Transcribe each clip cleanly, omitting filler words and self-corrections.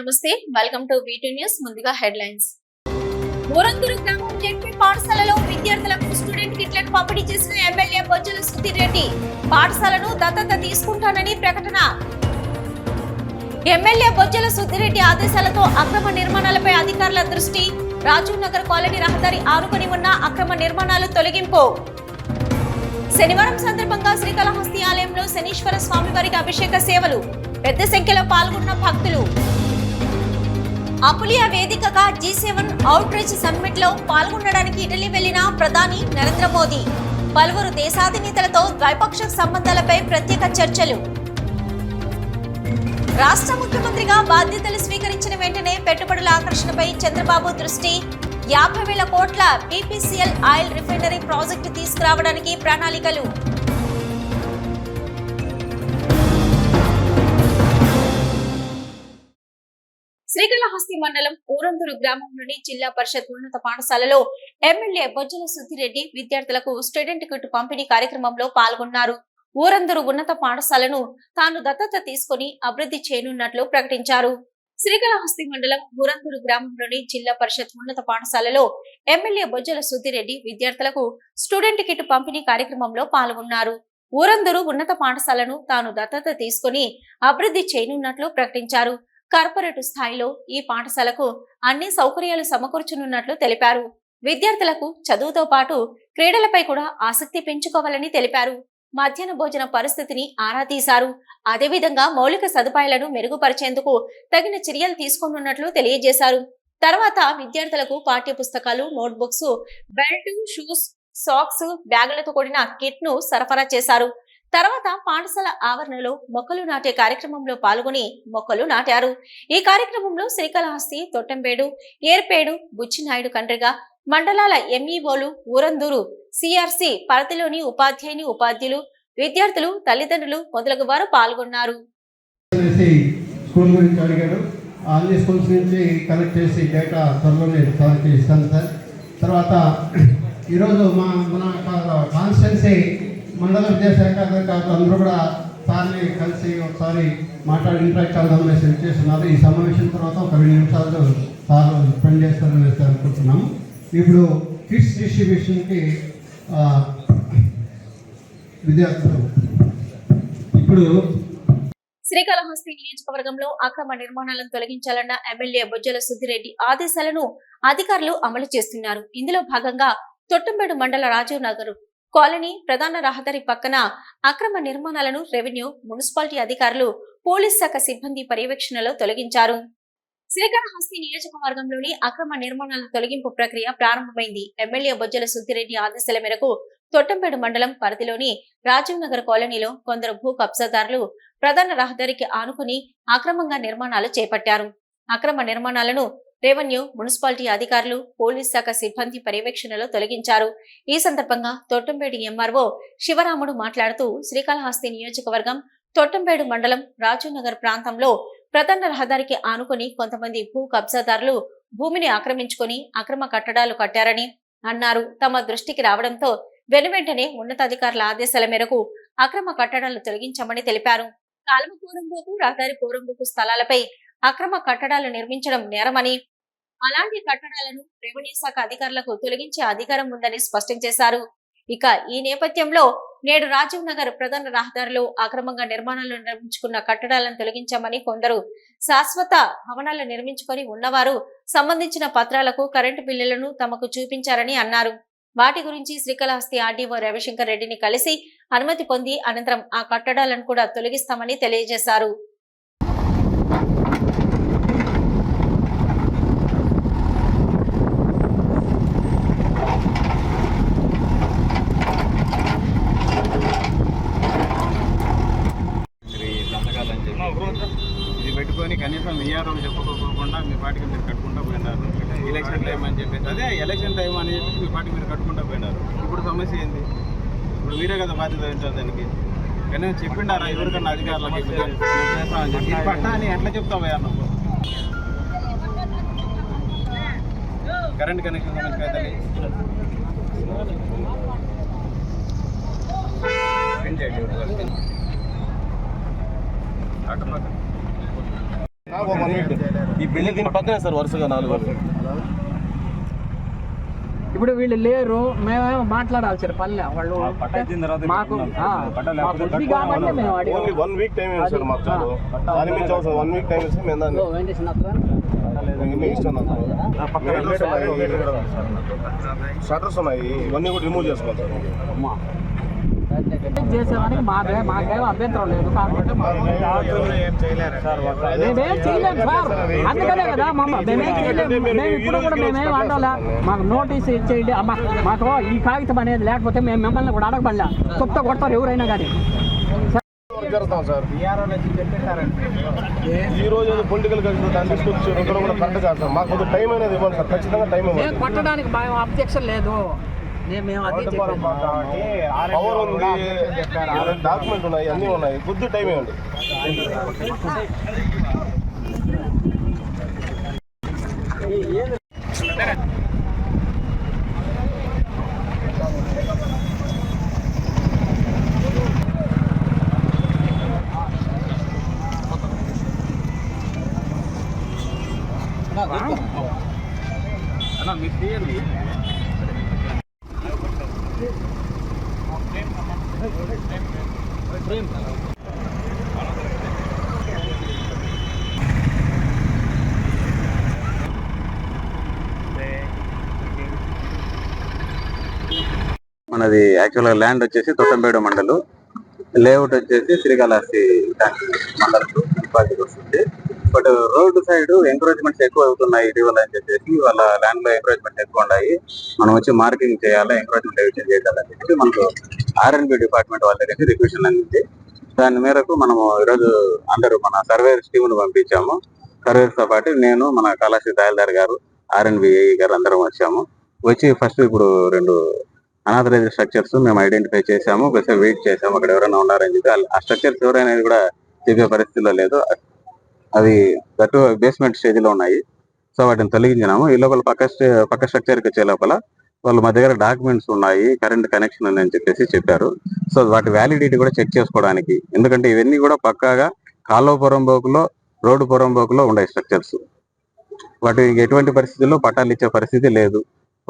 నమస్తే welcome to V2 news. ముందుగా headlines. Urandur గ్రామం జెడ్పీ పాఠశాలలో విద్యార్థులకు స్టూడెంట్ కిట్లను పంపిణీ చేసిన ఎమ్మెల్యే బొజ్జల సుధీర్ రెడ్డి. పాఠశాలను దత్తత తీసుకుంటానని ప్రకటన. ఎమ్మెల్యే బొజ్జల సుధీర్ రెడ్డి ఆదేశాలతో అక్రమ నిర్మాణాలపై అధికారుల దృష్టి. రాజీవ్ నగర్ కాలనీ రహదారి ఆనుకొని ఉన్న అక్రమ నిర్మాణాలు తొలగింపు. శనివారం సందర్భంగా శ్రీకాళహస్తి ఆలయంలో శనీశ్వర స్వామి వారికి అభిషేక సేవలు. పెద్ద సంఖ్యలో పాల్గొన్న భక్తులు. అపులియా వేదికగా G7 అవుట్ రీచ్ సమ్మిట్ లో పాల్గొనడానికి ఇటలీ వెళ్లిన ప్రధాని నరేంద్ర మోదీ. పలువురు దేశాధినేతలతో ద్వైపాక్షిక సంబంధాలపై ప్రత్యేక చర్చలు. రాష్ట్ర ముఖ్యమంత్రిగా బాధ్యతలు స్వీకరించిన వెంటనే పెట్టుబడుల ఆకర్షణపై చంద్రబాబు దృష్టి. 50,000 కోట్ల BPCL ఆయిల్ రిఫైనరీ ప్రాజెక్టు తీసుకురావడానికి ప్రణాళికలు. శ్రీకాళహస్తి మండలం ఊరందూరు గ్రామంలోని జిల్లా పరిషత్ ఉన్నత పాఠశాలలో ఎమ్మెల్యే బొజ్జల సుధీర్ రెడ్డి విద్యార్థులకు స్టూడెంట్ కిట్ పంపిణీ కార్యక్రమంలో పాల్గొన్నారు. ఊరందూరు ఉన్నత పాఠశాలను తాను దత్తత తీసుకుని అభివృద్ధి చేయనున్నట్లు ప్రకటించారు. శ్రీకాళహస్తి మండలం ఊరందూరు గ్రామంలోని జిల్లా పరిషత్ ఉన్నత పాఠశాలలో ఎమ్మెల్యే బొజ్జల సుధీర్ రెడ్డి విద్యార్థులకు స్టూడెంట్ కిట్ పంపిణీ కార్యక్రమంలో పాల్గొన్నారు. ఊరందూరు ఉన్నత పాఠశాలను తాను దత్తత తీసుకుని అభివృద్ధి చేయనున్నట్లు ప్రకటించారు. కార్పొరేట్ స్థాయిలో ఈ పాఠశాలకు అన్ని సౌకర్యాలు సమకూర్చనున్నట్లు తెలిపారు. విద్యార్థులకు చదువుతో పాటు క్రీడలపై కూడా ఆసక్తి పెంచుకోవాలని తెలిపారు. మధ్యాహ్న భోజన పరిస్థితిని ఆరా తీశారు. అదేవిధంగా మౌలిక సదుపాయాలను మెరుగుపరిచేందుకు తగిన చర్యలు తీసుకోనున్నట్లు తెలియజేశారు. తర్వాత విద్యార్థులకు పాఠ్య పుస్తకాలు, నోట్బుక్స్, బెల్ట్, షూస్, సాక్స్, బ్యాగులతో కూడిన కిట్ ను సరఫరా చేశారు. తర్వాత పాఠశాల ఆవరణలో మొక్కలు నాటే కార్యక్రమంలో పాల్గొని మొక్కలు నాటారు. ఈ కార్యక్రమంలో శ్రీకాళహస్తి, తొట్టంబేడు, ఏర్పేడు, బుచ్చినాయుడు కండ్రిగా మండలాల MEOలు, ఊరందూరు CRC పరిధిలోని ఉపాధ్యాయులు, విద్యార్థులు, తల్లిదండ్రులు మొదలగు వారు పాల్గొన్నారు. తర్వాత ఈరోజు మన కాన్స్టిట్యున్సీ మండల విద్యాశాఖ అధికారులు అందరూ కూడా సార్ని కలిసి ఒకసారి మాట్లాడి ఇంట్రాక్ట్ అవుదామనేసి చేస్తున్నారు. ఈ సమావేశం తర్వాత ఒక 2 నిమిషాలు సార్లు స్పెండ్ చేస్తారనేసి అనుకుంటున్నాము. ఇప్పుడు కిట్స్ డిస్ట్రిబ్యూషన్కి విద్యార్థులు ఇప్పుడు శ్రీకాళహస్తి నియోజకవర్గంలో అక్రమ నిర్మాణాలను తొలగించాలన్న ఎమ్మెల్యే బొజ్జల సుధీర్ రెడ్డి ఆదేశాలను అధికారులు అమలు చేస్తున్నారు. ఇందులో భాగంగా తొట్టంబేడు మండల రాజీవ్ నగర్ కాలనీ ప్రధాన రహదారి పక్కన అక్రమ నిర్మాణాలను రెవెన్యూ, మున్సిపాలిటీ అధికారులు, పోలీస్ శాఖ సిబ్బంది పర్యవేక్షణలో తొలగించారు. శ్రీకాళహస్తి నియోజకవర్గంలోని అక్రమ నిర్మాణాల తొలగింపు ప్రక్రియ ప్రారంభమైంది. ఎమ్మెల్యే బొజ్జల సుధీర్ రెడ్డి ఆదేశాల మేరకు తొట్టంబేడు మండలం పరిధిలోని రాజీవ్ నగర్ కాలనీలో కొందరు భూ కబ్జాదారులు ప్రధాన రహదారికి ఆనుకుని అక్రమంగా నిర్మాణాలు చేపట్టారు. అక్రమ నిర్మాణాలను రెవెన్యూ, మున్సిపాలిటీ అధికారులు, పోలీస్ శాఖ సిబ్బంది పర్యవేక్షణలో తొలగించారు. ఈ సందర్భంగా తొట్టంబేడు MRO శివరాముడు మాట్లాడుతూ శ్రీకాళహస్తి నియోజకవర్గం తొట్టంబేడు మండలం రాజీవ్ నగర్ ప్రాంతంలో ప్రధాన రహదారికి ఆనుకుని కొంతమంది భూ కబ్జాదారులు భూమిని ఆక్రమించుకుని అక్రమ కట్టడాలు కట్టారని అన్నారు. తమ దృష్టికి రావడంతో వెనువెంటనే ఉన్నతాధికారుల ఆదేశాల మేరకు అక్రమ కట్టడాలు తొలగించామని తెలిపారు. కాలువ పూరంబోకు, రహదారి పూరంబోకు స్థలాలపై అక్రమ కట్టడాలు నిర్మించడం నేరమని, అలాంటి కట్టడాలను రెవెన్యూ శాఖ అధికారులకు తొలగించే అధికారం ఉందని స్పష్టం చేశారు. ఇక ఈ నేపథ్యంలో నేడు రాజీవ్ నగర్ ప్రధాన రహదారిలో అక్రమంగా నిర్మాణాలు నిర్మించుకున్న కట్టడాలను తొలగించామని, కొందరు శాశ్వత భవనాలు నిర్మించుకొని ఉన్నవారు సంబంధించిన పత్రాలకు కరెంటు బిల్లులను తమకు చూపించారని అన్నారు. వాటి గురించి శ్రీకాళహస్తి RDO రవిశంకర్ రెడ్డిని కలిసి అనుమతి పొంది అనంతరం ఆ కట్టడాలను కూడా తొలగిస్తామని తెలియజేశారు. ఇది పెట్టుకొని కనీసం VRO చెప్పుకోకుండా మీ పాటికి మీరు కట్టుకుంటూ పోయినారు. ఎలక్షన్ టైం అని చెప్పేసి అదే ఎలక్షన్ టైం అని చెప్పి మీ పాటికి మీరు కట్టుకుంటూ పోయినారు. ఇప్పుడు సమస్య ఏంది? ఇప్పుడు మీరే కదా బాధ్యత వహించాలి దానికి. కనీసం చెప్పిండారా ఎవరికన్నా అధికారులకి చేస్తామని చెప్పి పట్టా అని ఎట్లా చెప్తావా నువ్వు? కరెంట్ కనెక్షన్ సమస్య కదండి. ఈ బిల్డింగ్ దీని పక్కనే సార్ వరుసగా 4 రోజులు. ఇప్పుడు వీళ్ళు లేరు, మేమేమో మాట్లాడాల్సిన పల్లె వాళ్ళు మాకు బుద్ధి కాబట్టి మేము ఓన్లీ 1 వీక్ టైం ఇవ్వండి సార్ మాకు చాలు. దాని మించి అవసరం 1 వీక్ టైం ఇస్తే మేము దాన్ని షటర్స్ ఉన్నాయి, ఇవన్నీ కూడా రిమూవ్ చేసుకోవాలి సార్. చేసేదానికి మాకేమో అభ్యంతరం లేదు. కాకపోతే మేమేం చేయలేము సార్, అందుకనే కదా మేమేం చేయలేము. మేము ఇప్పుడు కూడా మేమేం అడగలే, మాకు నోటీస్ ఇచ్చేయండి. మాకు ఈ కాగితం అనేది లేకపోతే మేము మిమ్మల్ని కూడా అడగబడలే, చెప్తా కొడతారు ఎవరైనా కానీ. జరుగుతాం సార్. ఈ రోజు పొలిటికల్ దాన్ని తీసుకొచ్చి కూడా కరెక్ట్ కాదు సార్. మాకు కొంచెం టైం అనేది ఇవ్వండి సార్, ఖచ్చితంగా టైం ఇవ్వండి. కొట్టడానికి మేము అబ్జెక్షన్ లేదు, మేము అదే పవర్ ఉంది, డాక్యుమెంట్ ఉన్నాయి, అన్నీ ఉన్నాయి, కొద్ది టైం ఇవ్వండి. మనది యాక్చువల్గా ల్యాండ్ వచ్చేసి తొట్టంపేడు మండలు, లేఅవుట్ వచ్చేసి శ్రీకాళహస్తి మండలం మున్సిపాలిటీకి వస్తుంది. బట్ రోడ్డు సైడ్ ఎంకరేజ్మెంట్స్ ఎక్కువ అవుతున్నాయి ఇటీవల అని చెప్పేసి వాళ్ళ ల్యాండ్ లో ఎంకరేజ్మెంట్ ఎక్కువ ఉన్నాయి. మనం వచ్చి మార్కింగ్ చేయాలా, ఎంకరేజ్మెంట్ చేయాలని చెప్పి మనకు R&B డిపార్ట్మెంట్ వాళ్ళ దగ్గర రిక్వెషన్ అందింది. దాని మేరకు మనము ఈరోజు అందరూ మన సర్వేర్ టీమును పంపించాము. సర్వేర్ తో పాటు నేను, మన కాళహస్తి తహసీల్దార్ గారు, R&B గారు అందరం వచ్చాము. వచ్చి ఫస్ట్ ఇప్పుడు 2 అనాథరైజ్డ్ స్ట్రక్చర్స్ మేము ఐడెంటిఫై చేసాము, ఒకసారి వెయిట్ చేసాము అక్కడ ఎవరైనా ఉన్నారని చెప్పి. ఆ స్ట్రక్చర్స్ ఎవరైనా కూడా చెప్పే పరిస్థితిలో లేదు, అవి గట్టు బేస్మెంట్ స్టేజ్ లో ఉన్నాయి. సో వాటిని తొలగించినాము. ఈ లోపల పక్క స్ట్రక్చర్కి వచ్చే లోపల వాళ్ళు మా దగ్గర డాక్యుమెంట్స్ ఉన్నాయి, కరెంట్ కనెక్షన్ ఉంది అని చెప్పేసి చెప్పారు. సో వాటి వ్యాలిడిటీ కూడా చెక్ చేసుకోవడానికి, ఎందుకంటే ఇవన్నీ కూడా పక్కాగా కాలువ పొరంబోకులో, రోడ్డు పొరంబోకులో ఉన్నాయి స్ట్రక్చర్స్. వాటి ఎటువంటి పరిస్థితుల్లో పట్టాలు ఇచ్చే పరిస్థితి లేదు.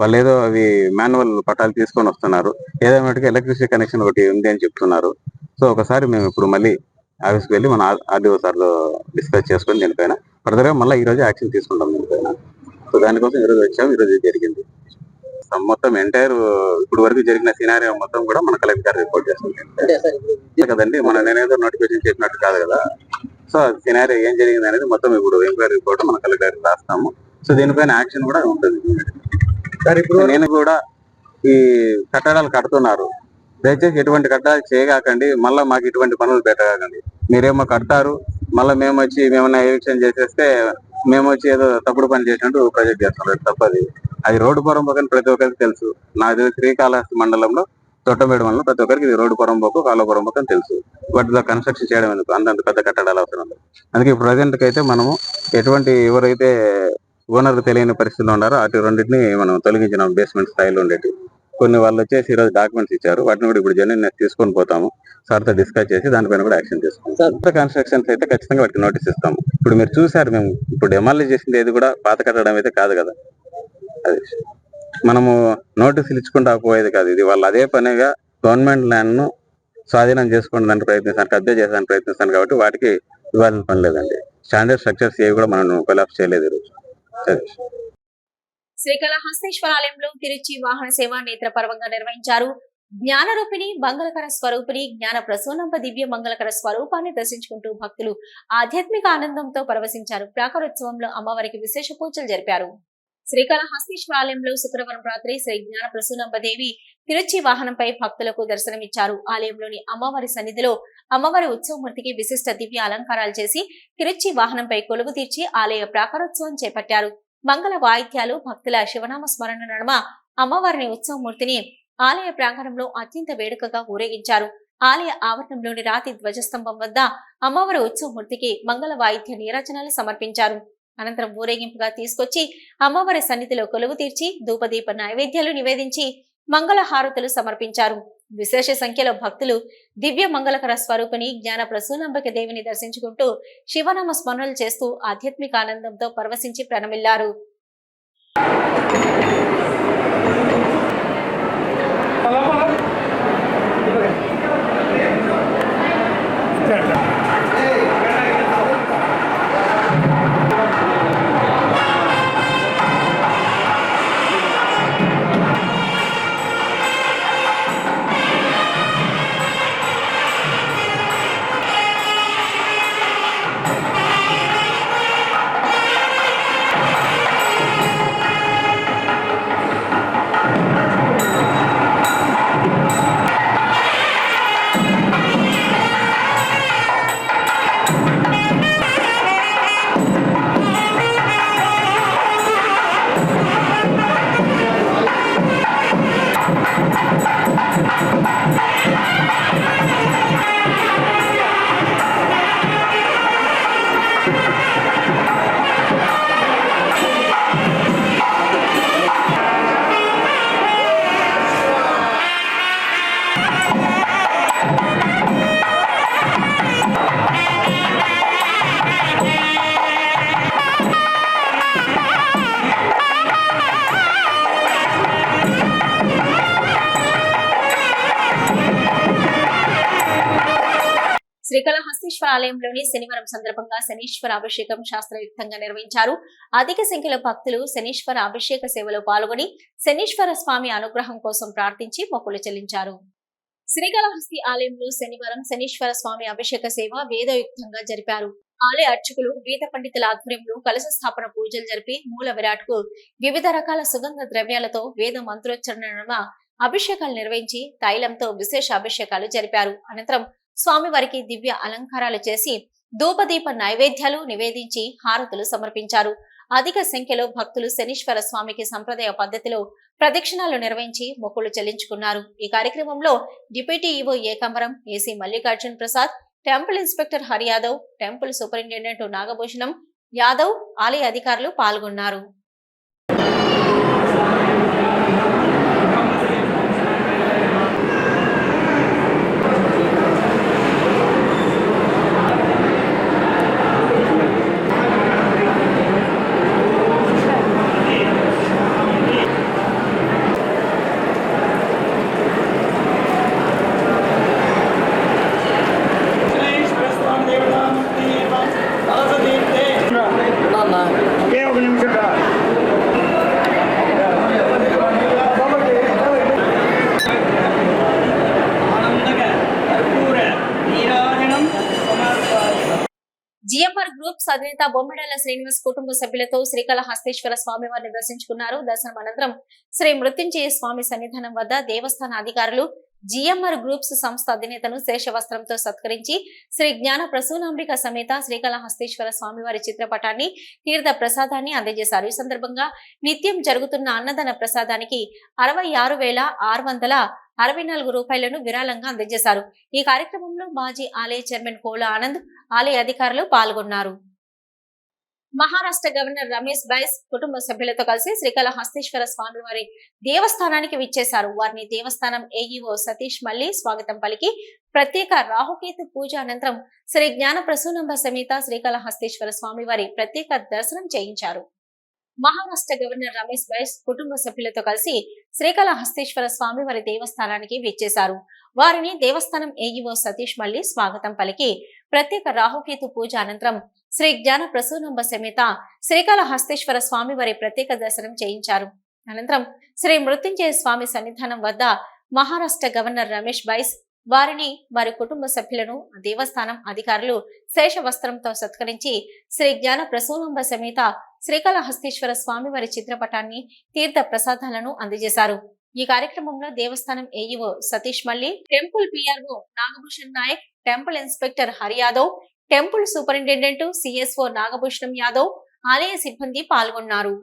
వాళ్ళు ఏదో అవి మాన్యువల్ పట్టాలు తీసుకొని వస్తున్నారు, ఏదో మటుకు ఎలక్ట్రిసిటీ కనెక్షన్ ఒకటి ఉంది అని చెప్తున్నారు. సో ఒకసారి మేము ఇప్పుడు మళ్ళీ ఆఫీస్కి వెళ్ళి మన RDO సార్లో డిస్కస్ చేసుకొని దీనిపైన ఫర్దర్గా మళ్ళీ ఈ రోజు యాక్షన్ తీసుకుంటాం దీనిపైన. సో దానికోసం ఈరోజు వచ్చాము, ఈరోజు జరిగింది. మొత్తం ఎంటైర్ ఇప్పుడు వరకు జరిగిన సినారియో మొత్తం కూడా మన కలెక్టర్ గారు రిపోర్ట్ చేస్తుంది కదండి. నేనేదో నోటిఫికేషన్ చెప్పినట్టు కాదు కదా. సో సినారియో ఏం జరిగింది అనేది మొత్తం ఇప్పుడు ఎంక్వైరీ రిపోర్ట్ మన కలెక్టర్ గారికి రాస్తాము. సో దీనిపైన యాక్షన్ కూడా ఉంటుంది. ఇప్పుడు నేను కూడా ఈ కట్టడాలు కడుతున్నారు, దయచేసి ఎటువంటి కట్టడాలు చేయగాకండి, మళ్ళీ మాకు ఇటువంటి పనులు పెట్టగాకండి. మీరేమో కడతారు, మళ్ళీ మేము వచ్చి మేమన్నా ఎవిక్షన్ చేసేస్తే మేము వచ్చి ఏదో తప్పుడు పని చేసినట్టు ప్రొజెక్ట్ చేస్తున్నారు. తప్పది. అది రోడ్డు పొరంబోకు ప్రతి ఒక్కరికి తెలుసు. నాది శ్రీకాళహస్తి మండలంలో తొట్టంపేడు మండలం ప్రతి ఒక్కరికి ఇది రోడ్డు పొరంబోకు, కాలువ పొరంబోకు అని తెలుసు. వాటిలో కన్స్ట్రక్షన్ చేయడం ఎందుకు, అంతంత పెద్ద కట్టడాలు అవసరం లేదు. అందుకే ప్రజెంట్ కి అయితే మనము ఎటువంటి ఎవరైతే ఓనర్ తెలియని పరిస్థితిలో ఉన్నారో అటు రెండింటిని మనం తొలగించినాం. బేస్మెంట్ స్థాయిలో ఉండేవి కొన్ని వాళ్ళు వచ్చేసి ఈరోజు డాక్యుమెంట్స్ ఇచ్చారు, వాటిని కూడా ఇప్పుడు జెన్యున్ తీసుకొని పోతాము. సార్తో డిస్కస్ చేసి దానిపైన కూడా యాక్షన్ తీసుకుంటాం. కన్స్ట్రక్షన్స్ అయితే ఖచ్చితంగా వాటికి నోటీస్ ఇస్తాము. ఇప్పుడు మీరు చూసారు, మేము ఇప్పుడు డెమాలిష్ చేసింది ఏది కూడా పాత కట్టడం అయితే కాదు కదా. అది మనము నోటీసులు ఇచ్చుకుంటా పోయేది కాదు. ఇది వాళ్ళు అదే పనిగా గవర్నమెంట్ ల్యాండ్ ను స్వాధీనం చేసుకోవడానికి ప్రయత్నిస్తాను, కబ్జా చేసేదానికి ప్రయత్నిస్తాను కాబట్టి వాటికి ఇవ్వాల్సిన పని లేదండి. స్టాండర్డ్ స్ట్రక్చర్స్ ఏవి కూడా మనం కొలాప్స్ చేయలేదు ఈరోజు. శ్రీకాళహస్తీశ్వరాలయంలో తిరుచి వాహన సేవ నేత్రపర్వంగా నిర్వహించారు. జ్ఞానరూపిణి మంగళకర స్వరూపిణి జ్ఞాన ప్రసూనంబ దివ్య మంగళకర స్వరూపాన్ని దర్శించుకుంటూ భక్తులు ఆధ్యాత్మిక ఆనందంతో పరవశించారు. ప్రాకారోత్సవంలో అమ్మవారికి విశేష పూజలు జరిపారు. శ్రీకాళహస్తీశ్వరాలయంలో శుక్రవారం రాత్రి శ్రీ జ్ఞాన ప్రసూనంబదేవి తిరుచి వాహనంపై భక్తులకు దర్శనమిచ్చారు. ఆలయంలోని అమ్మవారి సన్నిధిలో అమ్మవారి ఉత్సవమూర్తికి విశిష్ట దివ్య అలంకారాలు చేసి తిరుచి వాహనంపై కొలువు తీర్చి ఆలయ ప్రాకారోత్సవం చేపట్టారు. మంగళ వాయిద్యాలు, భక్తుల శివనామ స్మరణ నడుమ అమ్మవారిని ఉత్సవమూర్తిని ఆలయ ప్రాంగణంలో అత్యంత వేడుకగా ఊరేగించారు. ఆలయ ఆవరణంలోని రాతి ధ్వజస్తంభం వద్ద అమ్మవారి ఉత్సవమూర్తికి మంగళ వాయిద్య నీరాజనాలు సమర్పించారు. అనంతరం ఊరేగింపుగా తీసుకొచ్చి అమ్మవారి సన్నిధిలో కొలువు తీర్చి ధూపదీప నైవేద్యాలు నివేదించి మంగళ హారతులు సమర్పించారు. విశేష సంఖ్యలో భక్తులు దివ్య మంగళకర స్వరూపిణి జ్ఞాన ప్రసూనాంబిక దేవిని దర్శించుకుంటూ శివనామ స్మరణలు చేస్తూ ఆధ్యాత్మిక ఆనందంతో పరవశించి ప్రణమిల్లారు. శ్రీకాళహస్తీశ్వర ఆలయంలోని శనివారం సందర్భంగా శనీశ్వర అభిషేకం శాస్త్రయుక్తంగా నిర్వహించారు. అధిక సంఖ్యలో భక్తులు శనీశ్వర అభిషేక సేవలో పాల్గొని శనీశ్వర స్వామి అనుగ్రహం కోసం ప్రార్థించి మొక్కులు చెల్లించారు. శ్రీకాళహస్తి ఆలయంలో శనివారం శనీశ్వర స్వామి అభిషేక సేవ వేదయుక్తంగా జరిపారు. ఆలయ అర్చకులు వేద పండితుల ఆధ్వర్యంలో కలశ స్థాపన పూజలు జరిపి మూల విరాట్ కు వివిధ రకాల సుగంధ ద్రవ్యాలతో వేద మంత్రోచ్చరణ నడుమ అభిషేకాలు నిర్వహించి తైలంతో విశేష అభిషేకాలు జరిపారు. అనంతరం స్వామివారికి దివ్య అలంకారాలు చేసి ధూపదీప నైవేద్యాలు నివేదించి హారతులు సమర్పించారు. అధిక సంఖ్యలో భక్తులు శనీశ్వర స్వామికి సంప్రదాయ పద్ధతిలో ప్రదక్షిణాలు నిర్వహించి మొక్కులు చెల్లించుకున్నారు. ఈ కార్యక్రమంలో deputy EO Ekambaram, AC Mallikarjun Prasad, temple inspector Hari Yadav, temple superintendent Nagabhushanam Yadav, ఆలయ అధికారులు పాల్గొన్నారు. జిఎంఆర్ గ్రూప్స్ అధినేత బొమ్మిడాల శ్రీనివాస్ కుటుంబ సభ్యులతో శ్రీకాళహస్తీశ్వర స్వామి వారిని దర్శించుకున్నారు. దర్శనం అనంతరం శ్రీ మృత్యుంజయ స్వామి సన్నిధానం వద్ద దేవస్థాన అధికారులు జిఎంఆర్ గ్రూప్స్ సంస్థ అధినేతను శేషవస్త్రంతో సత్కరించి శ్రీ జ్ఞాన ప్రసూనాంబిక సమేత శ్రీకాళహస్తీశ్వర స్వామివారి చిత్రపటాన్ని తీర్థ ప్రసాదాన్ని అందజేశారు. ఈ సందర్భంగా నిత్యం జరుగుతున్న అన్నదాన ప్రసాదానికి 66,664 రూపాయలను విరాళంగా అందజేశారు. ఈ కార్యక్రమంలో మాజీ ఆలయ చైర్మన్ కోల ఆనంద్, ఆలయ అధికారులు పాల్గొన్నారు. మహారాష్ట్ర గవర్నర్ రమేష్ బైస్ కుటుంబ సభ్యులతో కలిసి శ్రీకాళహస్తీశ్వర స్వామివారి దేవస్థానానికి విచ్చేశారు. వారిని దేవస్థానం ఏఈఓ సతీష్ మల్లి స్వాగతం పలికి ప్రత్యేక రాహుకేతు పూజ అనంతరం శ్రీ జ్ఞాన ప్రసూనాంబ సమేత శ్రీకాళహస్తీశ్వర స్వామివారి ప్రత్యేక దర్శనం చేయించారు. మహారాష్ట్ర గవర్నర్ రమేష్ బైస్ కుటుంబ సభ్యులతో కలిసి శ్రీకాళహస్తీశ్వర స్వామివారి దేవస్థానానికి విచ్చేశారు. వారిని దేవస్థానం ఏఈఓ సతీష్ మల్లి స్వాగతం పలికి ప్రత్యేక రాహుకేతు పూజ అనంతరం శ్రీ జ్ఞాన ప్రసూనాంబ సమేత శ్రీకాళహస్తీశ్వర స్వామివారి ప్రత్యేక దర్శనం చేయించారు. అనంతరం శ్రీ మృత్యుంజయ స్వామి సన్నిధానం వద్ద మహారాష్ట్ర గవర్నర్ రమేష్ బైస్ వారిని వారి కుటుంబ సభ్యులను దేవస్థానం అధికారులు శేష వస్త్రంతో సత్కరించి శ్రీ జ్ఞాన ప్రసూనాంబ సమేత శ్రీకాళహస్తీశ్వర స్వామివారి చిత్రపటాన్ని తీర్థ ప్రసాదాలను అందజేశారు. ఈ కార్యక్రమంలో దేవస్థానం AEO Satish Malli, temple PRO Nagabhushan Nayak, temple inspector Hari Yadav, temple superintendent CSO Nagabhushanam Yadav, ఆలయ సిబ్బంది పాల్గొన్నారు.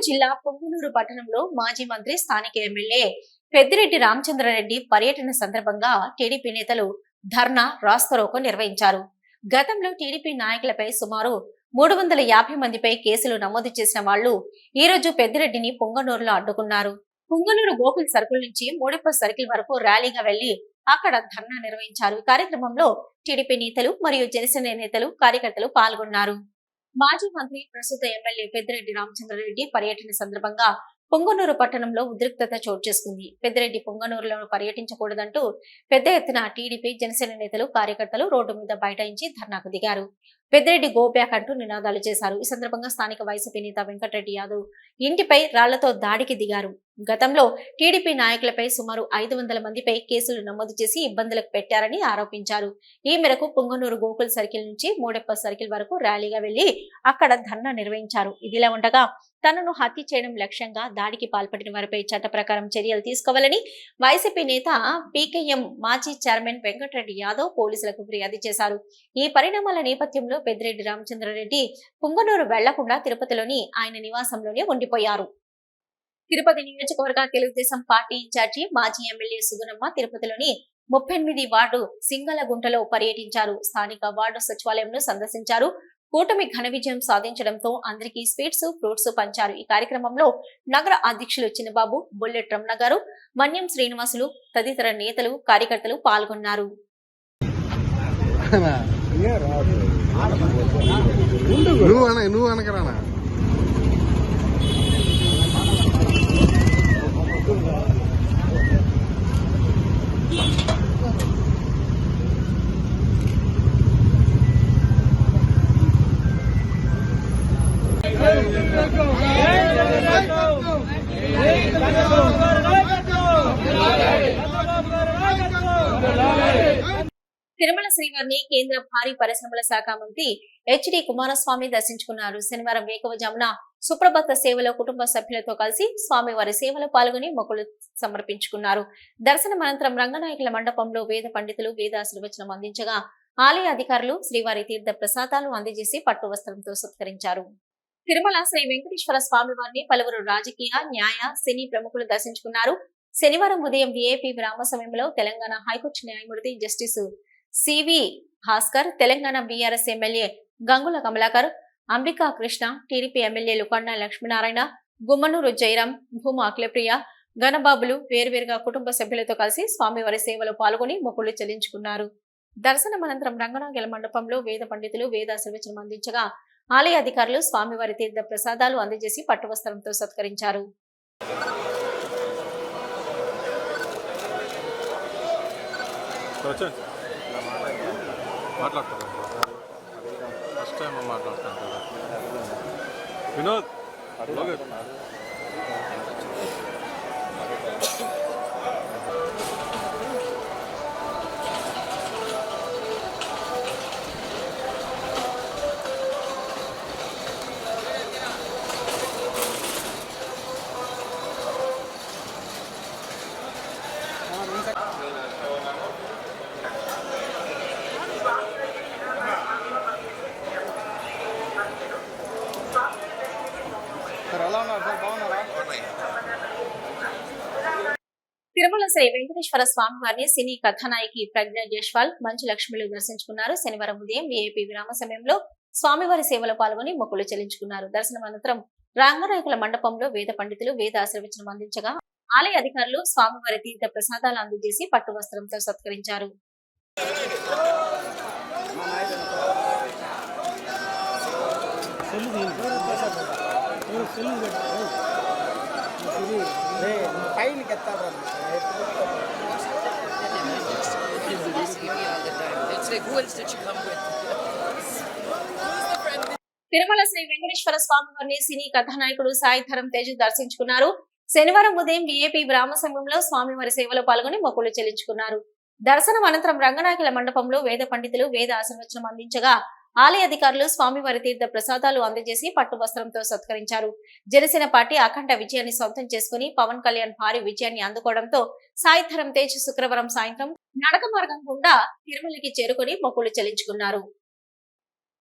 జిల్లా పొంగునూరు పట్టణంలో మాజీ మంత్రి స్థానిక ఎమ్మెల్యే పెద్దిరెడ్డి రామచంద్రారెడ్డి పర్యటన సందర్భంగా టీడీపీ నేతలు ధర్నా రాస్తారోకో నిర్వహించారు. గతంలో టీడీపీ నాయకులపై సుమారు 350 మందిపై కేసులు నమోదు చేసిన వాళ్లు ఈ రోజు పెద్దిరెడ్డిని పొంగనూరులో అడ్డుకున్నారు. పొంగనూరు గోకుల్ సర్కిల్ నుంచి మూడప్ప సర్కిల్ వరకు ర్యాలీగా వెళ్లి అక్కడ ధర్నా నిర్వహించారు. ఈ కార్యక్రమంలో టీడీపీ నేతలు మరియు జనసేన నేతలు కార్యకర్తలు పాల్గొన్నారు. మాజీ మంత్రి ప్రస్తుత ఎమ్మెల్యే పెద్దిరెడ్డి రామచంద్రారెడ్డి పర్యటన సందర్భంగా పొంగనూరు పట్టణంలో ఉద్రిక్తత చోటు చేసుకుంది. పెద్దిరెడ్డి పొంగనూరులో పర్యటించకూడదంటూ పెద్ద ఎత్తున టీడీపీ జనసేన నేతలు కార్యకర్తలు రోడ్డు మీద బైఠాయించి ధర్నాకు దిగారు. పెద్దిరెడ్డి గో బ్యాక్ అంటూ నినాదాలు చేశారు. ఈ సందర్భంగా స్థానిక వైసీపీ నేత వెంకటరెడ్డి యాదవ్ ఇంటిపై రాళ్లతో దాడికి దిగారు. గతంలో టీడీపీ నాయకులపై సుమారు 500 మందిపై కేసులు నమోదు చేసి ఇబ్బందులకు పెట్టారని ఆరోపించారు. ఈ మేరకు పొంగనూరు గోకుల్ సర్కిల్ నుంచి మూడప్ప సర్కిల్ వరకు ర్యాలీగా వెళ్లి అక్కడ ధర్నా నిర్వహించారు. ఇదిలా ఉండగా తనను హత్య చేయడం లక్ష్యంగా దాడికి పాల్పడిన వారిపై చట్ట ప్రకారం చర్యలు తీసుకోవాలని వైసీపీ నేత పీకేఎం మాజీ చైర్మన్ వెంకటరెడ్డి యాదవ్ పోలీసులకు ఫిర్యాదు చేశారు. ఈ పరిణామాల నేపథ్యంలో పెద్దిరెడ్డి రామచంద్రారెడ్డి పొంగనూరు వెళ్లకుండా తిరుపతిలోని ఆయన నివాసంలోనే ఉండిపోయారు. తిరుపతి నియోజకవర్గ తెలుగుదేశం పార్టీ ఇన్ఛార్జి మాజీ ఎమ్మెల్యే సుగుణమ్మ తిరుపతిలోని 38 వార్డు సింగలగుంటలో పర్యటించారు. స్థానిక వార్డు సచివాలయంను సందర్శించారు. కూటమి ఘన విజయం సాధించడంతో అందరికీ స్వీట్స్ ఫ్రూట్స్ పంచారు. ఈ కార్యక్రమంలో నగర అధ్యక్షులు చిన్నబాబు, బుల్లెట్ రమణ గారు, మన్యం శ్రీనివాసులు తదితర నేతలు కార్యకర్తలు పాల్గొన్నారు. నువ్వు అనకరానా తిరుమల శ్రీవారిని కేంద్ర భారీ పరిశ్రమల శాఖ మంత్రి హెచ్డి కుమారస్వామి దర్శించుకున్నారు. శనివారం వేకువజామున సుప్రభాత సేవలో కుటుంబ సభ్యులతో కలిసి స్వామివారి సేవలో పాల్గొని మొక్కులు సమర్పించుకున్నారు. దర్శనం అనంతరం రంగనాయకుల మండపంలో వేద పండితులు వేదాశీర్వచనం అందించగా ఆలయ అధికారులు శ్రీవారి తీర్థ ప్రసాదాలు అందజేసి పట్టు వస్త్రంతో సత్కరించారు. తిరుమల శ్రీ వెంకటేశ్వర స్వామివారిని పలువురు రాజకీయ, న్యాయ, సినీ ప్రముఖులు దర్శించుకున్నారు. శనివారం ఉదయం వీఐపీ విరామ సమయంలో తెలంగాణ హైకోర్టు న్యాయమూర్తి justice CV Bhaskar, Telangana BRS MLA Gangula Kamalakar, Ambika Krishna, TDP ఎమ్మెల్యేలు కన్నా లక్ష్మీనారాయణ, గుమ్మనూరు జయరాం, భూమా అఖిలప్రియ, గణబాబులు వేర్వేరుగా కుటుంబ సభ్యులతో కలిసి స్వామివారి సేవలో పాల్గొని మొక్కులు చెల్లించుకున్నారు. దర్శనం అనంతరం రంగనాయకుల మండపంలో వేద పండితులు వేదాశీర్వచనం అందించగా ఆలయ అధికారులు స్వామివారి తీర్థ ప్రసాదాలు అందజేసి పట్టువస్త్రంతో సత్కరించారు. వినోద్ తిరుమల శ్రీ వెంకటేశ్వర స్వామి వారిని సినీ కథానాయకి ప్రజ్ఞ జైస్వాల్, మంచు లక్ష్మిలు దర్శించుకున్నారు. శనివారం ఉదయం వీఐపీ విరామ సమయంలో స్వామివారి సేవలో పాల్గొని మొక్కులు చెల్లించుకున్నారు. దర్శనం అనంతరం రంగనాయకుల మండపంలో వేద పండితులు వేద ఆశీర్వచనం అందించగా ఆలయ అధికారులు స్వామివారి తీర్థ ప్రసాదాలు అందజేసి పట్టు వస్త్రంతో సత్కరించారు. తిరుమల శ్రీ వెంకటేశ్వర స్వామి వారిని సినీ కథానాయకుడు సాయిధరం తేజ్ దర్శించుకున్నారు. శనివారం ఉదయం వీఐపీ విరామ సమయంలో స్వామివారి సేవలో పాల్గొని మొక్కులు చెల్లించుకున్నారు. దర్శనం అనంతరం రంగనాయకుల మండపంలో వేద పండితులు వేద ఆశీర్వచనం అందించగా ఆలయ అధికారులు స్వామివారి తీర్థ ప్రసాదాలు అందజేసి పట్టు వస్త్రంతో సత్కరించారు. జనసేన పార్టీ అఖండ విజయాన్ని సొంతం చేసుకుని పవన్ కళ్యాణ్ భారీ విజయాన్ని అందుకోవడంతో సాయిధరం తేజ్ శుక్రవారం సాయంత్రం నడక మార్గం గుండా తిరుమలకి చేరుకుని మొక్కులు చెల్లించుకున్నారు.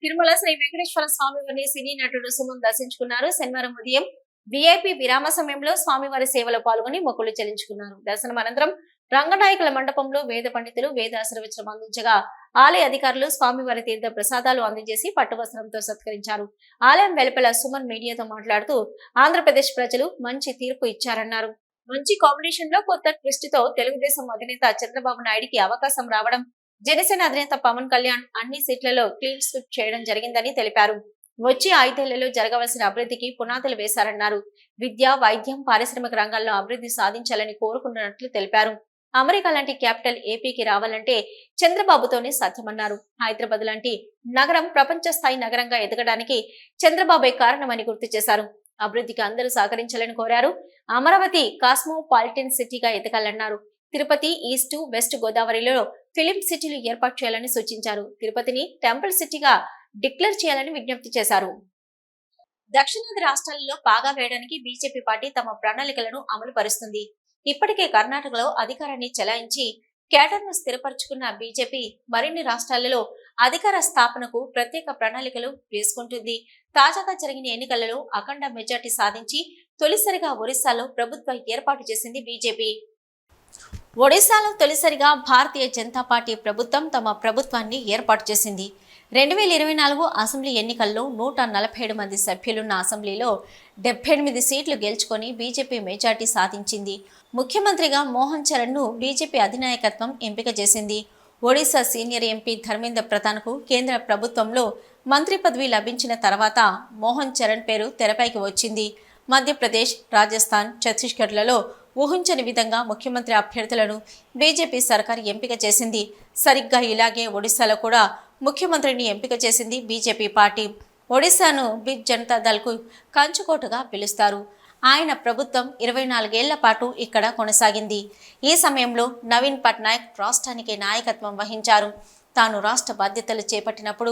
తిరుమల శ్రీ వెంకటేశ్వర స్వామి వారిని సినీ నటుడు సుమన్ దర్శించుకున్నారు. శనివారం ఉదయం విఐపి విరామ సమయంలో స్వామివారి సేవలో పాల్గొని మొక్కులు చెల్లించుకున్నారు. దర్శనం అనంతరం రంగనాయకుల మండపంలో వేద పండితులు వేద ఆశీర్వచనం అందించగా ఆలయ అధికారులు స్వామివారి తీర్థ ప్రసాదాలు అందజేసి పట్టువస్త్రంతో సత్కరించారు. ఆలయం వెలుపల సుమన్ మీడియాతో మాట్లాడుతూ ఆంధ్రప్రదేశ్ ప్రజలు మంచి తీర్పు ఇచ్చారన్నారు. మంచి కాంబినేషన్ లో కొత్త ట్విస్ట్ తో తెలుగుదేశం అధినేత చంద్రబాబు నాయుడికి అవకాశం రావడం, జనసేన అధినేత పవన్ కళ్యాణ్ అన్ని సీట్లలో క్లీన్ స్వీప్ చేయడం జరిగిందని తెలిపారు. వచ్చే 5 ఏళ్లలో జరగవలసిన అభివృద్ధికి పునాదులు వేశారన్నారు. విద్య, వైద్యం, పారిశ్రామిక రంగాల్లో అభివృద్ధి సాధించాలని కోరుకుంటున్నట్లు తెలిపారు. అమెరికా లాంటి క్యాపిటల్ ఏపీకి రావాలంటే చంద్రబాబుతోనే సాధ్యమన్నారు. హైదరాబాద్ లాంటి నగరం ప్రపంచ స్థాయి నగరంగా ఎదగడానికి చంద్రబాబే కారణమని గుర్తు చేశారు. అభివృద్ధికి అందరూ సహకరించాలని కోరారు. అమరావతి కాస్మోపాలిటన్ సిటీగా ఎదగాలన్నారు. తిరుపతి, ఈస్ట్, వెస్ట్ గోదావరిలో ఫిలిం సిటీలు ఏర్పాటు చేయాలని సూచించారు. తిరుపతిని టెంపుల్ సిటీగా డిక్లేర్ చేయాలని విజ్ఞప్తి చేశారు. దక్షిణాది రాష్ట్రాలలో పాగా వేయడానికి బీజేపీ పార్టీ తమ ప్రణాళికలను అమలు పరుస్తుంది. ఇప్పటికే కర్ణాటకలో అధికారాన్ని చెలాయించి కేడర్ను స్థిరపరుచుకున్న బీజేపీ మరిన్ని రాష్ట్రాలలో అధికార స్థాపనకు ప్రత్యేక ప్రణాళికలు వేసుకుంటుంది. తాజాగా జరిగిన ఎన్నికలలో అఖండ మెజార్టీ సాధించి తొలిసారిగా ఒరిస్సాలో ప్రభుత్వం ఏర్పాటు చేసింది బీజేపీ. ఒడిశాలో తొలిసారిగా భారతీయ జనతా పార్టీ ప్రభుత్వం తమ ప్రభుత్వాన్ని ఏర్పాటు చేసింది. 2024 అసెంబ్లీ ఎన్నికల్లో 147 మంది సభ్యులున్న అసెంబ్లీలో 78 సీట్లు గెలుచుకొని బీజేపీ మెజార్టీ సాధించింది. ముఖ్యమంత్రిగా మోహన్ చరణ్ను బీజేపీ అధినాయకత్వం ఎంపిక చేసింది. ఒడిశా సీనియర్ ఎంపీ ధర్మేంద్ర ప్రధాన్కు కేంద్ర ప్రభుత్వంలో మంత్రి పదవి లభించిన తర్వాత మోహన్ చరణ్ పేరు తెరపైకి వచ్చింది. మధ్యప్రదేశ్, రాజస్థాన్, ఛత్తీస్గఢ్లలో ఊహించని విధంగా ముఖ్యమంత్రి అభ్యర్థులను బీజేపీ సర్కార్ ఎంపిక చేసింది. సరిగ్గా ఇలాగే ఒడిశాలో కూడా ముఖ్యమంత్రిని ఎంపిక చేసింది బీజేపీ పార్టీ. ఒడిశాను బిగ్ జనతా దళ్కు కంచుకోటగా పిలుస్తారు. ఆయన ప్రభుత్వం 24 ఏళ్ల పాటు ఇక్కడ కొనసాగింది. ఈ సమయంలో నవీన్ పట్నాయక్ రాష్ట్రానికి నాయకత్వం వహించారు. తాను రాష్ట్ర బాధ్యతలు చేపట్టినప్పుడు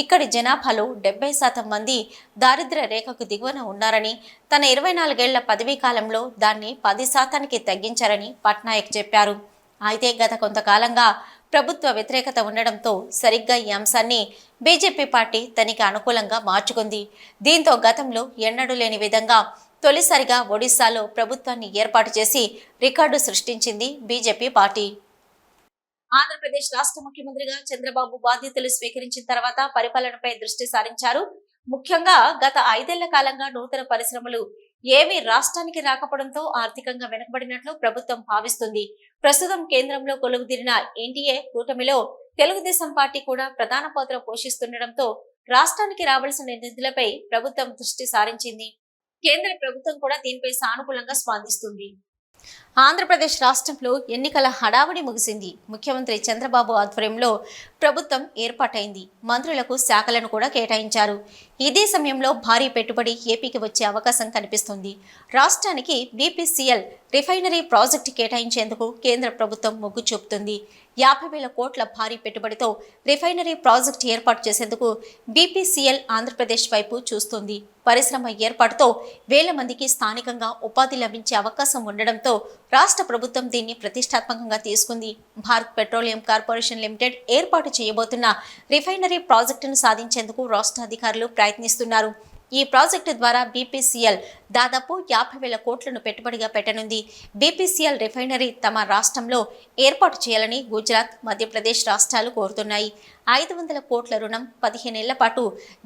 ఇక్కడి జనాభాలో 70% మంది దారిద్ర్య రేఖకు దిగువన ఉన్నారని, తన 24 ఏళ్ల పదవీ కాలంలో దాన్ని 10% తగ్గించారని పట్నాయక్ చెప్పారు. అయితే గత కొంతకాలంగా ప్రభుత్వ వ్యతిరేకత ఉండడంతో సరిగ్గా ఈ అంశాన్ని బీజేపీ పార్టీ తనకి అనుకూలంగా మార్చుకుంది. దీంతో గతంలో ఎన్నడూ లేని విధంగా తొలిసారిగా ఒడిశాలో ప్రభుత్వాన్ని ఏర్పాటు చేసి రికార్డు సృష్టించింది బీజేపీ పార్టీ. ఆంధ్రప్రదేశ్ రాష్ట్ర ముఖ్యమంత్రిగా చంద్రబాబు బాధ్యతలు స్వీకరించిన తర్వాత పరిపాలనపై దృష్టి సారించారు. ముఖ్యంగా గత 5 ఏళ్ల కాలంగా నూతన పరిశ్రమలు ఏమీ రాష్ట్రానికి రాకపోవడంతో ఆర్థికంగా వెనుకబడినట్లు ప్రభుత్వం భావిస్తుంది. ప్రస్తుతం కేంద్రంలో కొలువుదీరిన ఎన్డీఏ కూటమిలో తెలుగుదేశం పార్టీ కూడా ప్రధాన పాత్ర పోషిస్తుండటంతో రాష్ట్రానికి రావాల్సిన నిధులపై ప్రభుత్వం దృష్టి సారించింది. కేంద్ర ప్రభుత్వం కూడా దీనిపై సానుకూలంగా స్పందిస్తుంది. ఆంధ్రప్రదేశ్ రాష్ట్రంలో ఎన్నికల హడావుడి ముగిసింది. ముఖ్యమంత్రి చంద్రబాబు ఆధ్వర్యంలో ప్రభుత్వం ఏర్పాటైంది. మంత్రులకు శాఖలను కూడా కేటాయించారు. ఇదే సమయంలో భారీ పెట్టుబడి ఏపీకి వచ్చే అవకాశం కనిపిస్తుంది. రాష్ట్రానికి బీపీసీఎల్ రిఫైనరీ ప్రాజెక్టు కేటాయించేందుకు కేంద్ర ప్రభుత్వం మొగ్గు చూపుతుంది. 50,000 కోట్ల భారీ పెట్టుబడితో రిఫైనరీ ప్రాజెక్టు ఏర్పాటు చేసేందుకు బీపీసీఎల్ ఆంధ్రప్రదేశ్ వైపు చూస్తుంది. పరిశ్రమ ఏర్పాటుతో 1000 మందికి స్థానికంగా ఉపాధి లభించే అవకాశం ఉండడంతో రాష్ట్ర ప్రభుత్వం దీన్ని ప్రతిష్టాత్మకంగా తీసుకుంది. భారత్ పెట్రోలియం కార్పొరేషన్ లిమిటెడ్ ఏర్పాటు చేయబోతున్న రిఫైనరీ ప్రాజెక్టును సాధించేందుకు రాష్ట్ర అధికారులు ప్రయత్నిస్తున్నారు. ఈ ప్రాజెక్టు ద్వారా బీపీసీఎల్ దాదాపు 50,000 కోట్లను పెట్టుబడిగా పెట్టనుంది. బీపీసీఎల్ రిఫైనరీ తమ రాష్ట్రంలో ఏర్పాటు చేయాలని గుజరాత్, మధ్యప్రదేశ్ రాష్ట్రాలు కోరుతున్నాయి. 500 కోట్ల రుణం, 15 ఏళ్ల పాటు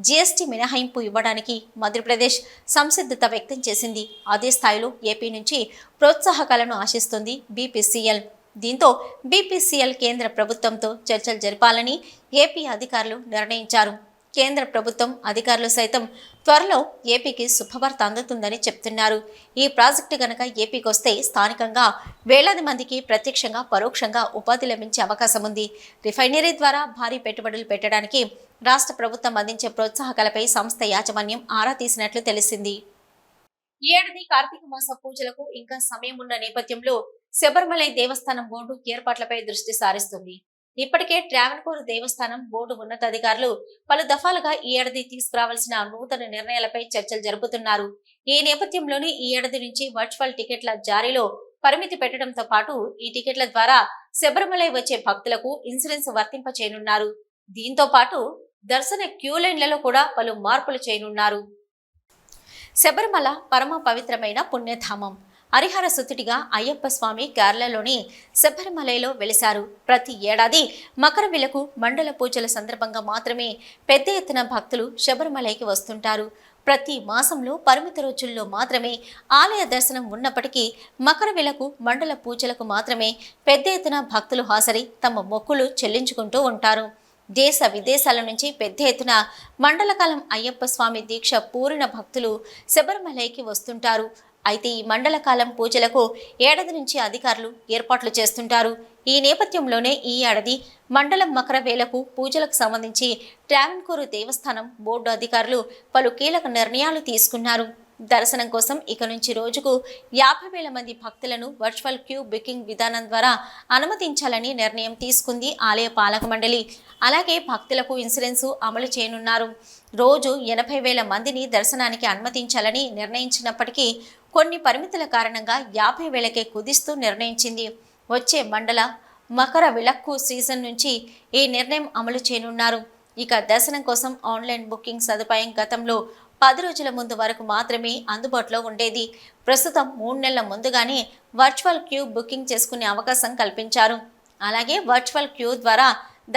జీఎస్టీ మినహాయింపు ఇవ్వడానికి మధ్యప్రదేశ్ సంసిద్ధత వ్యక్తం చేసింది. అదే స్థాయిలో ఏపీ నుంచి ప్రోత్సాహకాలను ఆశిస్తుంది బీపీసీఎల్. దీంతో బీపీసీఎల్ కేంద్ర ప్రభుత్వంతో చర్చలు జరపాలని ఏపీ అధికారులు నిర్ణయించారు. కేంద్ర ప్రభుత్వం అధికారులు సైతం త్వరలో ఏపీకి శుభవార్త అందుతుందని చెప్తున్నారు. ఈ ప్రాజెక్టు గనక ఏపీకి వస్తే స్థానికంగా వేలాది మందికి ప్రత్యక్షంగా పరోక్షంగా ఉపాధి లభించే అవకాశం ఉంది. రిఫైనరీ ద్వారా భారీ పెట్టుబడులు పెట్టడానికి రాష్ట్ర ప్రభుత్వం అందించే ప్రోత్సాహకాలపై సంస్థ యాజమాన్యం ఆరా తీసినట్లు తెలిసింది. ఈ ఏడాది కార్తీక మాస పూజలకు ఇంకా సమయం ఉన్న నేపథ్యంలో శబరిమలై దేవస్థానం బోర్డు ఏర్పాట్లపై దృష్టి సారిస్తుంది. ఇప్పటికే ట్రావెన్కోర్ దేవస్థానం బోర్డు ఉన్నతాధికారులు పలు దఫాలుగా ఈ ఏడాది తీసుకురావాల్సిన నూతన నిర్ణయాలపై చర్చలు జరుపుతున్నారు. ఈ నేపథ్యంలోనే ఈ ఏడాది నుంచి వర్చువల్ టికెట్ల జారీలో పరిమితి పెట్టడంతో పాటు ఈ టికెట్ల ద్వారా శబరిమలై వచ్చే భక్తులకు ఇన్సూరెన్స్ వర్తింప చేయనున్నారు. దీంతో పాటు దర్శన క్యూ లైన్లలో కూడా పలు మార్పులు చేయనున్నారు. శబరిమల పరమ పవిత్రమైన పుణ్యధామం. హరిహర సుతుడిగా అయ్యప్ప స్వామి కేరళలోని శబరిమలలో వెలిశారు. ప్రతి ఏడాది మకర విలకు మండల పూజల సందర్భంగా మాత్రమే పెద్ద ఎత్తున భక్తులు శబరిమలైకి వస్తుంటారు. ప్రతి మాసంలో పరిమిత రోజుల్లో మాత్రమే ఆలయ దర్శనం ఉన్నప్పటికీ మకర విలకు మండల పూజలకు మాత్రమే పెద్ద ఎత్తున భక్తులు హాజరై తమ మొక్కులు చెల్లించుకుంటూ ఉంటారు. దేశ విదేశాల నుంచి పెద్ద ఎత్తున మండలకాలం అయ్యప్ప స్వామి దీక్ష పూరిన భక్తులు శబరిమలైకి వస్తుంటారు. అయితే ఈ మండలకాలం పూజలకు ఏడాది నుంచి అధికారులు ఏర్పాట్లు చేస్తుంటారు. ఈ నేపథ్యంలోనే ఈ ఏడాది మండలం మకర వేలకు పూజలకు సంబంధించి ట్రావెన్కోర్ దేవస్థానం బోర్డు అధికారులు పలు కీలక నిర్ణయాలు తీసుకున్నారు. దర్శనం కోసం ఇక నుంచి రోజుకు 50,000 మంది భక్తులను వర్చువల్ క్యూ బుకింగ్ విధానం ద్వారా అనుమతించాలని నిర్ణయం తీసుకుంది ఆలయ పాలక మండలి. అలాగే భక్తులకు ఇన్సూరెన్సు అమలు చేయనున్నారు. రోజు 80,000 మందిని దర్శనానికి అనుమతించాలని నిర్ణయించినప్పటికీ కొన్ని పరిమితుల కారణంగా 50,000కే కుదిస్తూ నిర్ణయించింది. వచ్చే మండల మకర విలక్కు సీజన్ నుంచి ఈ నిర్ణయం అమలు చేయనున్నారు. ఇక దర్శనం కోసం ఆన్లైన్ బుకింగ్ సదుపాయం గతంలో 10 రోజుల ముందు వరకు మాత్రమే అందుబాటులో ఉండేది. ప్రస్తుతం 3 నెలల ముందుగానే వర్చువల్ క్యూ బుకింగ్ చేసుకునే అవకాశం కల్పించారు. అలాగే వర్చువల్ క్యూ ద్వారా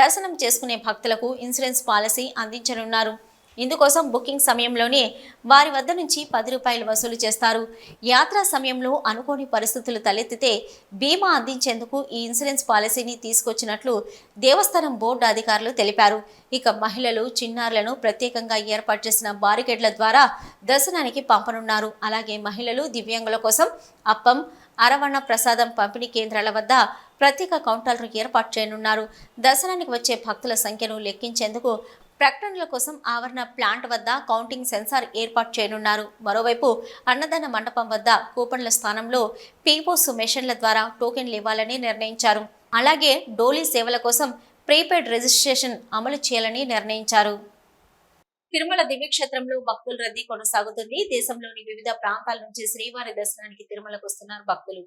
దర్శనం చేసుకునే భక్తులకు ఇన్సూరెన్స్ పాలసీ అందించనున్నారు. ఇందుకోసం బుకింగ్ సమయంలోనే వారి వద్ద నుంచి 10 రూపాయలు వసూలు చేస్తారు. యాత్రా సమయంలో అనుకోని పరిస్థితులు తలెత్తితే బీమా అందించేందుకు ఈ ఇన్సూరెన్స్ పాలసీని తీసుకొచ్చినట్లు దేవస్థానం బోర్డు అధికారులు తెలిపారు. ఇక మహిళలు, చిన్నారులను ప్రత్యేకంగా ఏర్పాటు చేసిన బారికేడ్ల ద్వారా దర్శనానికి పంపనున్నారు. అలాగే మహిళలు, దివ్యాంగుల కోసం అప్పం, అరవణ ప్రసాదం పంపిణీ కేంద్రాల వద్ద ప్రత్యేక కౌంటర్లు ఏర్పాటు చేయనున్నారు. దర్శనానికి వచ్చే భక్తుల సంఖ్యను లెక్కించేందుకు ప్రకటనల కోసం ఆవరణ ప్లాంట్ వద్ద కౌంటింగ్ సెన్సార్ ఏర్పాటు చేయనున్నారు. మరోవైపు అన్నదాన మండపం వద్ద కూపన్ల స్థానంలో పీపోస్ మెషిన్ల ద్వారా టోకెన్లు ఇవ్వాలని నిర్ణయించారు. అలాగే డోలీ సేవల కోసం ప్రీపెయిడ్ రిజిస్ట్రేషన్ అమలు చేయాలని నిర్ణయించారు. తిరుమల దివ్యక్షేత్రంలో భక్తుల రద్దీ కొనసాగుతుంది. దేశంలోని వివిధ ప్రాంతాల నుంచి శ్రీవారి దర్శనానికి తిరుమలకు వస్తున్నారు భక్తులు.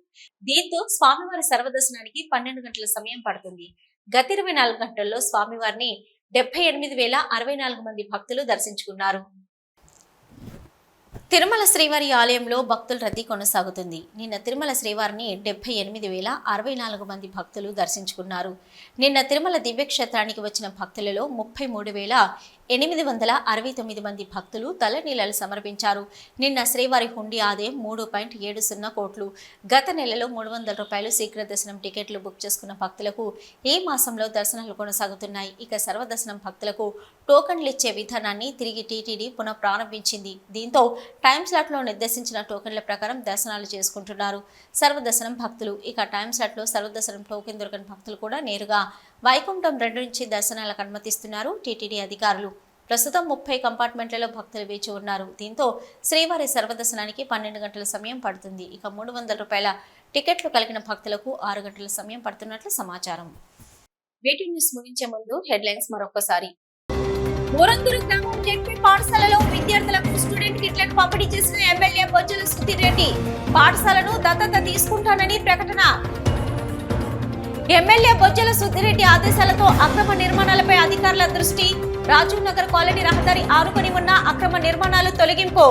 దీంతో స్వామివారి సర్వదర్శనానికి 12 గంటల సమయం పడుతుంది. గత 24 గంటల్లో స్వామివారిని 78,064 మంది భక్తులు దర్శించుకున్నారు. తిరుమల శ్రీవారి ఆలయంలో భక్తుల రద్దీ కొనసాగుతుంది. నిన్న తిరుమల శ్రీవారిని 78,064 మంది భక్తులు దర్శించుకున్నారు. నిన్న తిరుమల దివ్యక్షేత్రానికి వచ్చిన భక్తులలో 33,869 మంది భక్తులు తలనీలాలు సమర్పించారు. నిన్న శ్రీవారి హుండీ ఆదాయం 3.70 కోట్లు. గత నెలలో 300 రూపాయలు శీఘ్ర దర్శనం టికెట్లు బుక్ చేసుకున్న భక్తులకు ఈ మాసంలో దర్శనాలు కొనసాగుతున్నాయి. ఇక సర్వదర్శనం భక్తులకు టోకన్లు ఇచ్చే విధానాన్ని తిరిగి టీటీడీ పునః ప్రారంభించింది. దీంతో టైం స్లాట్లో నిర్దేశించిన టోకెన్ల ప్రకారం దర్శనాలు చేసుకుంటున్నారు సర్వదర్శనం భక్తులు. ఇక టైం స్లాట్లో సర్వదర్శనం టోకెన్ దొరకని భక్తులు కూడా నేరుగా వైకుంఠం 2 నుంచి దర్శనాలకు అనుమతిస్తున్నారు టీటీడీ అధికారులు. ప్రస్తుతం 30 కంపార్ట్మెంట్లలో భక్తులు వేచి ఉన్నారు. దీంతో శ్రీవారి సర్వదర్శనానికి 12 గంటల సమయం పడుతుంది. ఇక 300 రూపాయల టికెట్లు కలిగిన భక్తులకు 6 గంటల సమయం పడుతున్నట్లు సమాచారం. వేటి న్యూస్ ముగించే ముందు హెడ్లైన్స్ మరొకసారి. ఊరందూరు గ్రామం జెడ్పీ పాఠశాలలో విద్యార్థులకు స్టూడెంట్ కిట్లను పంపిణీ చేసిన ఎమ్మెల్యే బొజ్జల సుధీర్ రెడ్డి. పాఠశాలను దత్తత తీసుకుంటానని ప్రకటన. ఎమ్మెల్యే బొజ్జల సుధీర్ రెడ్డి ఆదేశాలతో అక్రమ నిర్మాణాలపై అధికారుల దృష్టి. రాజీవ్ నగర్ కాలనీ రహదారి ఆనుకొని ఉన్న అక్రమ నిర్మాణాలు తొలగింపు.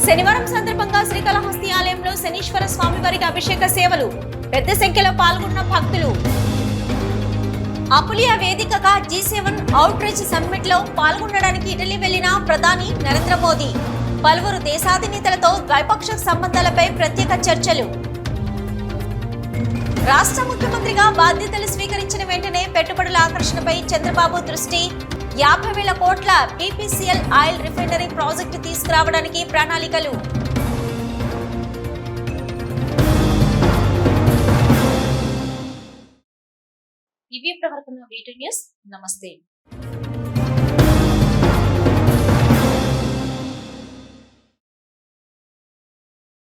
శనివారం సందర్భంగా శ్రీకాళహస్తి ఆలయంలో శనీశ్వర స్వామివారికి అభిషేక సేవలు. పెద్ద సంఖ్యలో పాల్గొన్న భక్తులు. అపులియా వేదికగా G7 అవుట్ రీచ్ సమ్మిట్ లో పాల్గొనడానికి ఇటలీ వెళ్లిన ప్రధాని నరేంద్ర మోదీ. పలువురు దేశాధినేతలతో ద్వైపాక్షిక సంబంధాలపై ప్రత్యేక చర్చలు. రాష్ట్ర ముఖ్యమంత్రిగా బాధ్యతలు స్వీకరించిన వెంటనే పెట్టుబడుల ఆకర్షణపై చంద్రబాబు దృష్టి. 50,000 కోట్ల BPCL ఆయిల్ రిఫైనరీ ప్రాజెక్టు తీసుకురావడానికి ప్రణాళికలు. ఇవి ప్రవర్తన వీటి న్యూస్. నమస్తే.